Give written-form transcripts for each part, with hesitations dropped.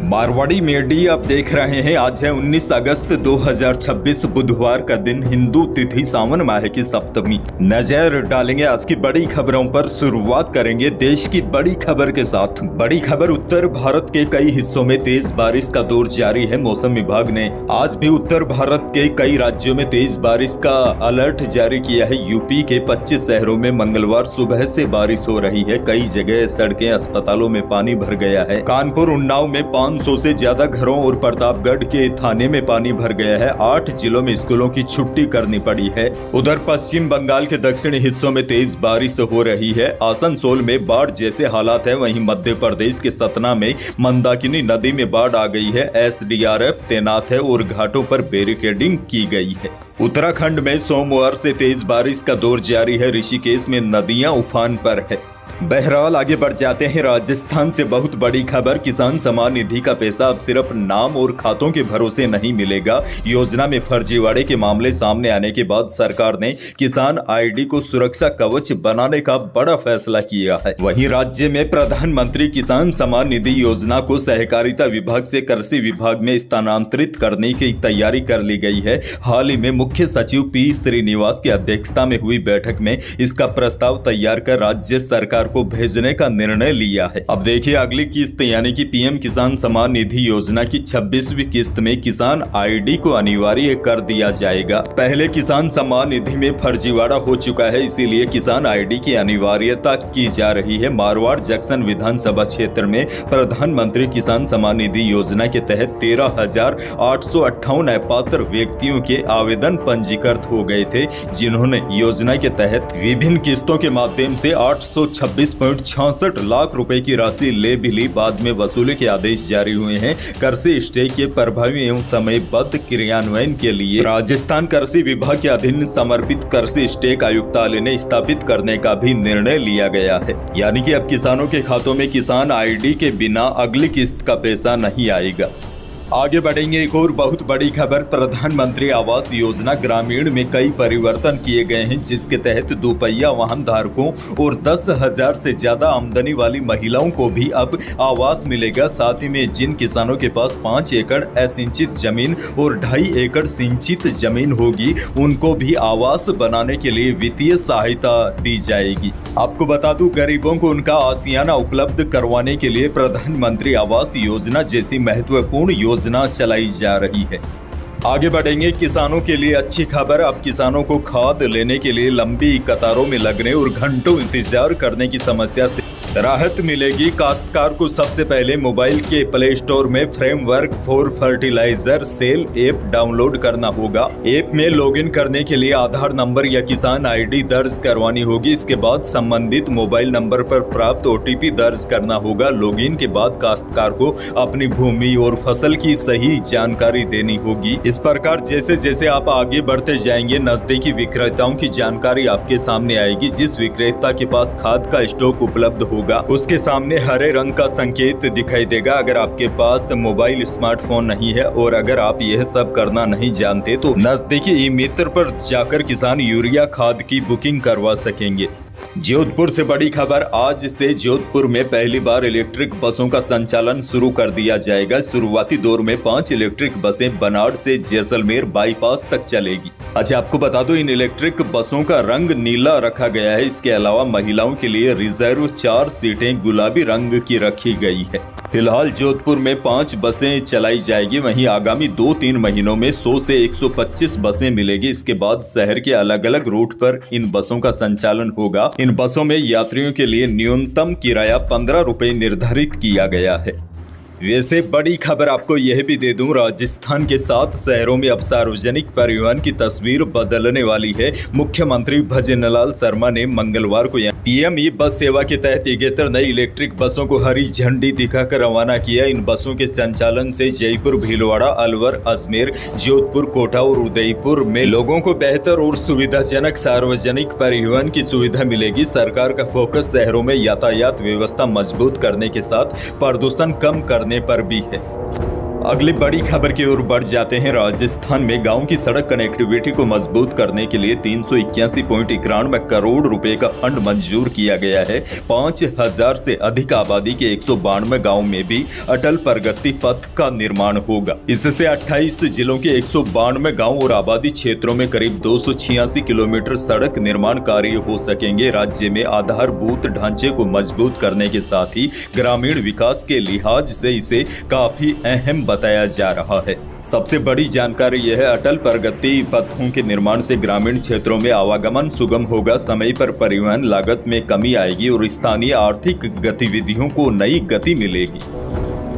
Marwari media आप देख रहे हैं। आज है 19 अगस्त 2026 बुधवार का दिन, हिंदू तिथि सावन माह की सप्तमी। नजर डालेंगे आज की बड़ी खबरों पर। शुरुआत करेंगे देश की बड़ी खबर के साथ। बड़ी खबर, उत्तर भारत के कई हिस्सों में तेज बारिश का दौर जारी है। मौसम विभाग ने आज भी उत्तर भारत के कई राज्यों में तेज बारिश का अलर्ट जारी किया है। यूपी के 25 शहरों में मंगलवार सुबह से बारिश हो रही है। कई जगह सड़कें, अस्पतालों में पानी भर गया है। कानपुर, उन्नाव में 500 से ज्यादा घरों और प्रतापगढ़ के थाने में पानी भर गया है। 8 जिलों में स्कूलों की छुट्टी करनी पड़ी है। उधर पश्चिम बंगाल के दक्षिणी हिस्सों में तेज बारिश हो रही है। आसनसोल में बाढ़ जैसे हालात है। वहीं मध्य प्रदेश के सतना में मंदाकिनी नदी में बाढ़ आ गई है। एसडीआरएफ तैनात है और घाटों पर बैरिकेडिंग की गई है। उत्तराखंड में सोमवार से तेज बारिश का दौर जारी है। ऋषिकेश में नदियां उफान पर है। बहरहाल आगे बढ़ जाते हैं। राजस्थान से बहुत बड़ी खबर, किसान सम्मान निधि का पैसा अब सिर्फ नाम और खातों के भरोसे नहीं मिलेगा। योजना में फर्जीवाड़े के मामले सामने आने के बाद सरकार ने किसान आईडी को सुरक्षा कवच बनाने का बड़ा फैसला किया है। वहीं राज्य में प्रधानमंत्री किसान सम्मान निधि योजना को सहकारिता विभाग से कृषि विभाग में स्थानांतरित करने की तैयारी कर ली गई है। हाल ही में मुख्य सचिव पी श्रीनिवास की अध्यक्षता में हुई बैठक में इसका प्रस्ताव तैयार कर राज्य सरकार को भेजने का निर्णय लिया है। अब देखिए अगली किस्त यानी कि पीएम किसान सम्मान निधि योजना की 26वीं किस्त में किसान आईडी को अनिवार्य कर दिया जाएगा। पहले किसान सम्मान निधि में फर्जीवाड़ा हो चुका है, इसीलिए किसान आईडी की अनिवार्यता की जा रही है। मारवाड़ जंक्शन विधानसभा क्षेत्र में प्रधानमंत्री किसान सम्मान निधि योजना के तहत 13,858 अपात्र व्यक्तियों के आवेदन पंजीकृत हो गए थे, जिन्होंने योजना के तहत विभिन्न किस्तों के माध्यम से 826.66 लाख रुपए की राशि ले भी ली। बाद में वसूली के आदेश जारी हुए हैं। कृषि स्टे के प्रभावी एवं समयबद्ध क्रियान्वयन के लिए राजस्थान कृषि विभाग के अधीन समर्पित कृषि स्टेक आयुक्तालय ने स्थापित करने का भी निर्णय लिया गया है। यानी कि अब किसानों के खातों में किसान आईडी के बिना अगली किस्त का पैसा नहीं आएगा। आगे बढ़ेंगे। एक और बहुत बड़ी खबर, प्रधानमंत्री आवास योजना ग्रामीण में कई परिवर्तन किए गए हैं, जिसके तहत दोपहिया वाहन धारकों और 10,000 से ज्यादा आमदनी वाली महिलाओं को भी अब आवास मिलेगा। साथ ही में जिन किसानों के पास 5 एकड़ असिंचित जमीन और 2.5 एकड़ सिंचित जमीन होगी, उनको भी आवास बनाने के लिए वित्तीय सहायता दी जाएगी। आपको बता दूं, गरीबों को उनका आशियाना उपलब्ध करवाने के लिए प्रधानमंत्री आवास योजना जैसी महत्वपूर्ण योजना चलाई जा रही है। आगे बढ़ेंगे। किसानों के लिए अच्छी खबर, अब किसानों को खाद लेने के लिए लंबी कतारों में लगने और घंटों इंतजार करने की समस्या से राहत मिलेगी। काश्तकार को सबसे पहले मोबाइल के प्ले स्टोर में framework for fertiliser sale app download करना होगा। ऐप में लॉगिन करने के लिए आधार नंबर या किसान आईडी दर्ज करवानी होगी। इसके बाद संबंधित मोबाइल नंबर पर प्राप्त ओटीपी दर्ज करना होगा। लॉगिन के बाद काश्तकार को अपनी भूमि और फसल की सही जानकारी देनी होगी। इस प्रकार जैसे जैसे आप आगे बढ़ते जाएंगे, नजदीकी विक्रेताओं की जानकारी आपके सामने आएगी। जिस विक्रेता के पास खाद का स्टॉक उपलब्ध होगा, उसके सामने हरे रंग का संकेत दिखाई देगा। अगर आपके पास मोबाइल स्मार्टफोन नहीं है और अगर आप यह सब करना नहीं जानते, तो नजदीकी ई मित्र पर जाकर किसान यूरिया खाद की बुकिंग करवा सकेंगे। जोधपुर से बड़ी खबर, आज से जोधपुर में पहली बार इलेक्ट्रिक बसों का संचालन शुरू कर दिया जाएगा। शुरुआती दौर में 5 इलेक्ट्रिक बसें बनाड़ से जैसलमेर बाईपास तक चलेगी। अच्छा, आपको बता दो, इन इलेक्ट्रिक बसों का रंग नीला रखा गया है। इसके अलावा महिलाओं के लिए रिजर्व 4 सीटें गुलाबी रंग की रखी गई है। फिलहाल जोधपुर में 5 बसें चलाई जाएगी। वहीं आगामी 2-3 महीनों में 100 से 125 बसें मिलेगी। इसके बाद शहर के अलग अलग रूट पर इन बसों का संचालन होगा। इन बसों में यात्रियों के लिए न्यूनतम किराया 15 रुपए निर्धारित किया गया है। वैसे बड़ी खबर आपको यह भी दे दूं, राजस्थान के 7 शहरों में अब सार्वजनिक परिवहन की तस्वीर बदलने वाली है। मुख्यमंत्री भजनलाल शर्मा ने मंगलवार को पीएम ई बस सेवा के तहत 71 नई इलेक्ट्रिक बसों को हरी झंडी दिखाकर रवाना किया। इन बसों के संचालन से जयपुर, भीलवाड़ा, अलवर, अजमेर, जोधपुर, कोटा और उदयपुर में लोगों को बेहतर और सुविधाजनक सार्वजनिक परिवहन की सुविधा मिलेगी। सरकार का फोकस शहरों में यातायात व्यवस्था मजबूत करने के साथ प्रदूषण कम करने पर भी है। अगली बड़ी खबर की ओर बढ़ जाते हैं। राजस्थान में गांव की सड़क कनेक्टिविटी को मजबूत करने के लिए 381.91 करोड़ रुपए का फंड मंजूर किया गया है। 5000 से अधिक आबादी के 192 गांव में भी अटल प्रगति पथ का निर्माण होगा। इससे 28 जिलों के 192 गांव और आबादी क्षेत्रों में करीब 286 किलोमीटर सड़क निर्माण कार्य हो सकेंगे। राज्य में आधारभूत ढांचे को मजबूत करने के साथ ही ग्रामीण विकास के लिहाज से इसे काफी अहम बताया जा रहा है। सबसे बड़ी जानकारी यह है, अटल प्रगति पथों के निर्माण से ग्रामीण क्षेत्रों में आवागमन सुगम होगा, समय पर परिवहन लागत में कमी आएगी और स्थानीय आर्थिक गतिविधियों को नई गति मिलेगी।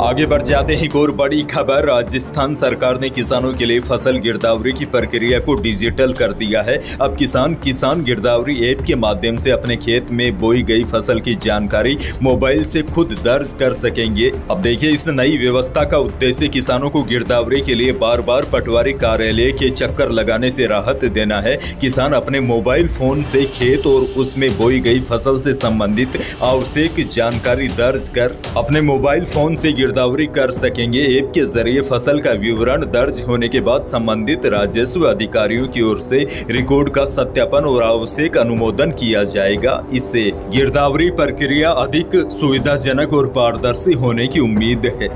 आगे बढ़ जाते हैं। एक और बड़ी खबर, राजस्थान सरकार ने किसानों के लिए फसल गिरदावरी की प्रक्रिया को डिजिटल कर दिया है। अब किसान गिरदावरी ऐप के माध्यम से अपने खेत में बोई गई फसल की जानकारी मोबाइल से खुद दर्ज कर सकेंगे। अब देखिए, इस नई व्यवस्था का उद्देश्य किसानों को गिरदावरी के लिए बार बार पटवारी कार्यालय के चक्कर लगाने से राहत देना है। किसान अपने मोबाइल फोन से खेत और उसमें बोई गई फसल से संबंधित आवश्यक जानकारी दर्ज कर अपने मोबाइल फोन से गिरदावरी कर सकेंगे। ऐप के जरिए फसल का विवरण दर्ज होने के बाद संबंधित राजस्व अधिकारियों की ओर से रिकॉर्ड का सत्यापन और आवश्यक अनुमोदन किया जाएगा। इससे गिरदावरी प्रक्रिया अधिक सुविधाजनक और पारदर्शी होने की उम्मीद है।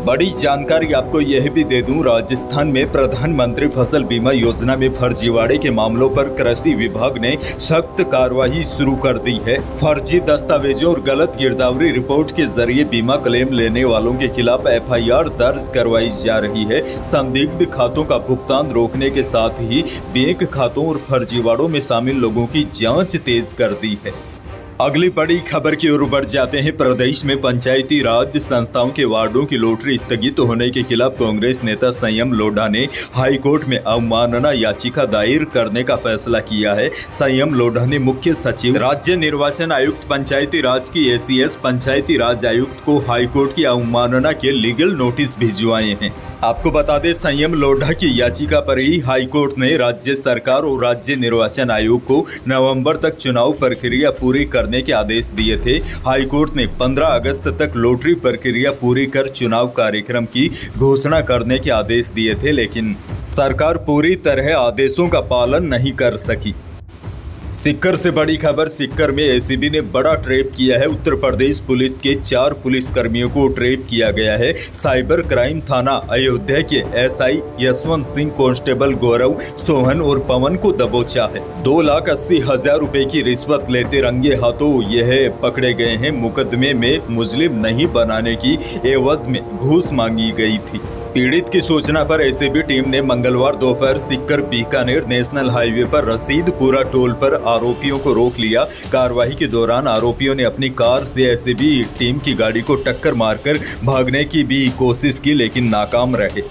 बड़ी जानकारी आपको यह भी दे दूं, राजस्थान में प्रधानमंत्री फसल बीमा योजना में फर्जीवाड़े के मामलों पर कृषि विभाग ने सख्त कार्रवाई शुरू कर दी है। फर्जी दस्तावेजों और गलत गिरदावरी रिपोर्ट के जरिए बीमा क्लेम लेने वालों के खिलाफ FIR दर्ज करवाई जा रही है। संदिग्ध खातों का भुगतान रोकने के साथ ही बैंक खातों और फर्जीवाड़ों में शामिल लोगों की जाँच तेज कर दी है। अगली बड़ी खबर की ओर बढ़ जाते हैं। प्रदेश में पंचायती राज संस्थाओं के वार्डों की लॉटरी स्थगित होने के खिलाफ कांग्रेस नेता संयम लोढ़ा ने हाईकोर्ट में अवमानना याचिका दायर करने का फैसला किया है। संयम लोढ़ा ने मुख्य सचिव, राज्य निर्वाचन आयुक्त, पंचायती राज की ACS, पंचायती राज आयुक्त को हाईकोर्ट की अवमानना के लीगल नोटिस भिजवाए हैं। आपको बता दें, संयम लोढ़ा की याचिका पर ही हाईकोर्ट ने राज्य सरकार और राज्य निर्वाचन आयोग को नवंबर तक चुनाव प्रक्रिया पूरी करने के आदेश दिए थे। हाईकोर्ट ने 15 अगस्त तक लॉटरी प्रक्रिया पूरी कर चुनाव कार्यक्रम की घोषणा करने के आदेश दिए थे, लेकिन सरकार पूरी तरह आदेशों का पालन नहीं कर सकी। सीकर से बड़ी खबर, सीकर में ACB ने बड़ा ट्रैप किया है। उत्तर प्रदेश पुलिस के 4 पुलिसकर्मियों को ट्रैप किया गया है। साइबर क्राइम थाना अयोध्या के SI यशवंत सिंह, कांस्टेबल गौरव, सोहन और पवन को दबोचा है। 2,80,000 रुपए की रिश्वत लेते रंगे हाथों यह पकड़े गए हैं। मुकदमे में मुस्लिम नहीं बनाने की एवज में घूस मांगी गई थी। पीड़ित की सूचना पर ACB टीम ने मंगलवार दोपहर सीकर बीकानेर नेशनल हाईवे पर रसीदपुरा टोल पर आरोपियों को रोक लिया। कार्रवाई के दौरान आरोपियों ने अपनी कार से ACB टीम की गाड़ी को टक्कर मारकर भागने की भी कोशिश की, लेकिन नाकाम रहे।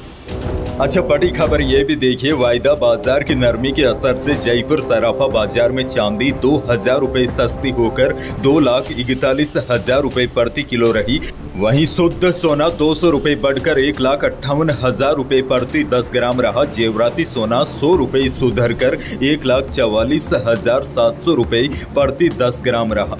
अच्छा, बड़ी खबर ये भी देखिए, वायदा बाजार की नरमी के असर से जयपुर सराफा बाजार में चांदी 2,000 रुपए सस्ती होकर 2,41,000 रुपए प्रति किलो रही। वहीं शुद्ध सोना 200 रुपए बढ़कर 1,58,000 रुपए प्रति 10 ग्राम रहा। जेवराती सोना 100 रुपए सुधर कर 1,44,700 रुपए प्रति 10 ग्राम रहा।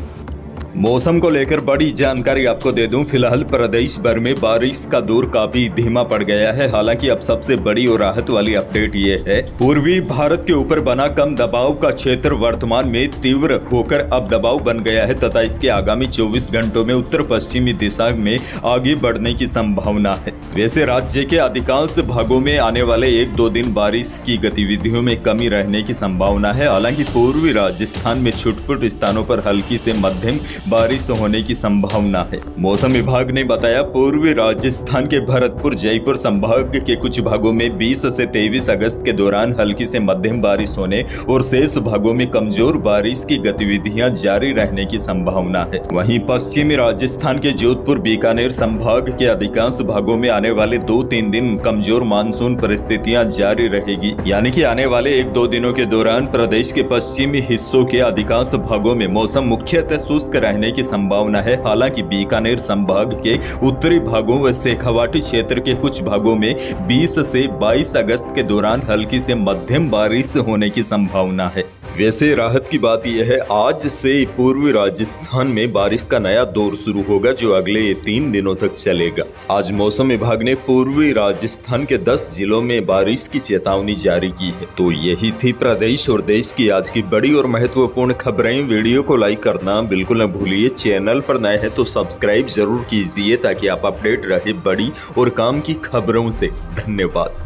मौसम को लेकर बड़ी जानकारी आपको दे दूं, फिलहाल प्रदेश भर में बारिश का दौर काफी धीमा पड़ गया है। हालांकि अब सबसे बड़ी और राहत वाली अपडेट ये है, पूर्वी भारत के ऊपर बना कम दबाव का क्षेत्र वर्तमान में तीव्र होकर अब दबाव बन गया है तथा इसके आगामी 24 घंटों में उत्तर पश्चिमी दिशा में आगे बढ़ने की संभावना है। वैसे राज्य के अधिकांश भागों में आने वाले 1-2 दिन बारिश की गतिविधियों में कमी रहने की संभावना है। हालांकि पूर्वी राजस्थान में छुटपुट स्थानों पर हल्की से मध्यम बारिश होने की संभावना है। मौसम विभाग ने बताया, पूर्वी राजस्थान के भरतपुर, जयपुर संभाग के कुछ भागों में 20 से 23 अगस्त के दौरान हल्की से मध्यम बारिश होने और शेष भागों में कमजोर बारिश की गतिविधियां जारी रहने की संभावना है। वहीं पश्चिमी राजस्थान के जोधपुर, बीकानेर संभाग के अधिकांश भागों में आने वाले 2-3 दिन कमजोर मानसून परिस्थितियां जारी रहेगी। यानी कि आने वाले 1-2 दिनों के दौरान प्रदेश के पश्चिमी हिस्सों के अधिकांश भागों में मौसम मुख्यतः शुष्क रहने की संभावना है। हालांकि बीकानेर संभाग के उत्तरी भागों व शेखावाटी क्षेत्र के कुछ भागों में 20 से 22 अगस्त के दौरान हल्की से मध्यम बारिश होने की संभावना है। वैसे राहत की बात यह है, आज से पूर्वी राजस्थान में बारिश का नया दौर शुरू होगा जो अगले 3 दिनों तक चलेगा। आज मौसम विभाग ने पूर्वी राजस्थान के 10 जिलों में बारिश की चेतावनी जारी की है। तो यही थी प्रदेश और देश की आज की बड़ी और महत्वपूर्ण खबरें। वीडियो को लाइक करना बिल्कुल न भूलिए। चैनल पर नए हैं तो सब्सक्राइब जरूर कीजिए ताकि आप अपडेट रहे बड़ी और काम की खबरों से। धन्यवाद।